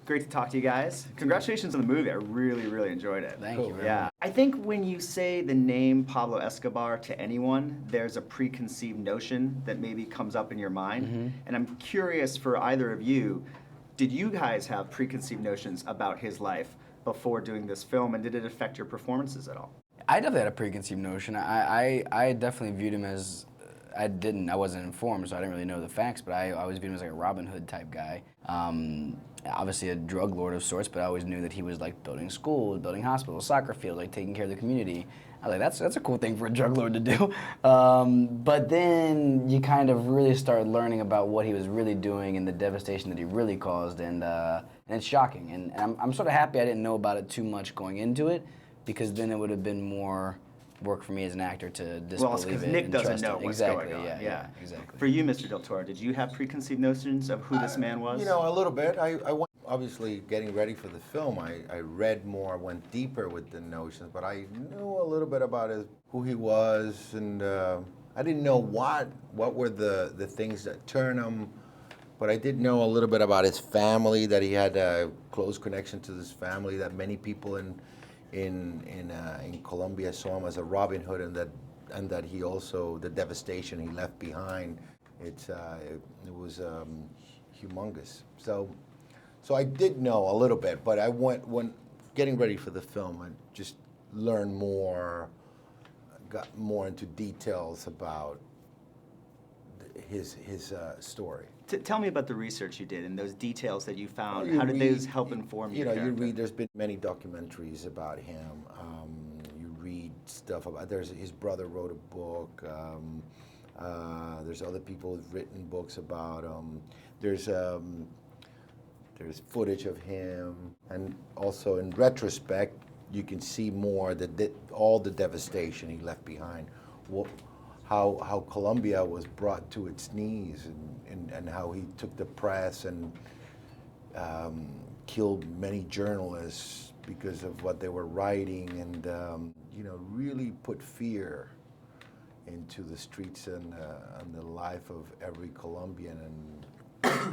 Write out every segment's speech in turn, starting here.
Great to talk to you guys. Congratulations on the movie. I really, really enjoyed it. Thank you. Yeah. I think when you say the name Pablo Escobar to anyone, there's a preconceived notion that maybe comes up in your mind. Mm-hmm. And I'm curious for either of you, did you guys have preconceived notions about his life before doing this film, and did it affect your performances at all? I definitely had a preconceived notion. I definitely viewed him as, I wasn't informed, so I didn't really know the facts, but I always viewed him as like a Robin Hood type guy. Obviously a drug lord of sorts, but I always knew that he was like building schools, building hospitals, soccer fields, like taking care of the community. I was like, that's a cool thing for a drug lord to do. But then you kind of really start learning about what he was really doing and the devastation that he really caused, and it's shocking. And I'm sort of happy I didn't know about it too much going into it, because then it would have been more work for me as an actor to disbelieve Well, because it Nick and doesn't trust know it. what's Exactly, going on. Yeah, exactly. For you, Mr. Del Toro, did you have preconceived notions of who this man was? You know, a little bit. I went, obviously, getting ready for the film, I read more, went deeper with the notions, but I knew a little bit about who he was, and I didn't know what were the things that turned him, but I did know a little bit about his family, that he had a close connection to his family, that many people in Colombia saw him as a Robin Hood, and that he also, the devastation he left behind, it was humongous. So I did know a little bit, but when getting ready for the film, I just learned more, got more into details about his story. Tell me about the research you did and those details that you found. Well, How did those help inform you your know, character? you read, there's been many documentaries about him. You read stuff about, his brother wrote a book. There's other people who've written books about him. There's footage of him, and also in retrospect, you can see more all the devastation he left behind. How Colombia was brought to its knees, and how he took the press and killed many journalists because of what they were writing, and you know, really put fear into the streets and the life of every Colombian,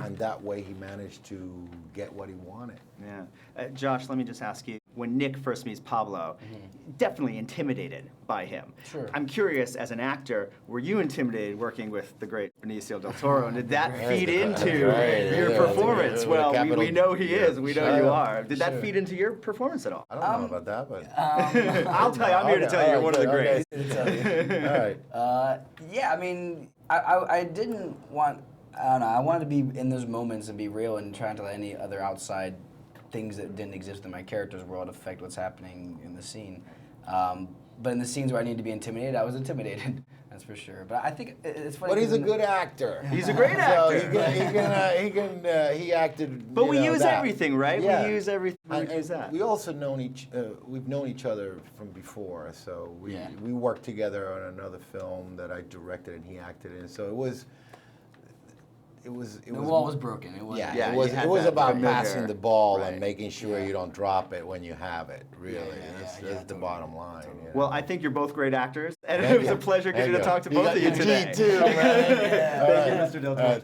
and that way he managed to get what he wanted. Yeah. Josh, let me just ask you, when Nick first meets Pablo, definitely intimidated by him. Sure. I'm curious, as an actor, were you intimidated working with the great Benicio Del Toro, and did that feed into your performance? Well, we know he is, we know you are. Did that feed into your perforance at all? I don't know about that, but I'll tell you, I'm here to tell you, you're one of the greats. All right. Yeah, I mean, I didn't want, I don't know, I wanted to be in those moments and be real, and trying to let any other outside things that didn't exist in my character's world affect what's happening in the scene. But in the scenes where I need to be intimidated, I was intimidated. That's for sure. But I think it's funny. But he's a good actor. He's a great actor. So he acted. But we use everything, right? Yeah. We use everything. We use And that. we also we've known each other from before. So we worked together on another film that I directed and he acted in. So it was. The wall was broken. It was, it was about passing the ball Right. and making sure you don't drop it when you have it. Really, that's the totally. bottom line. Yeah. Well, I think you're both great actors, and Thank it was you. a pleasure Thank getting to you. talk to both of you got your today. G too, man. Thank you, Mr. Del Toro.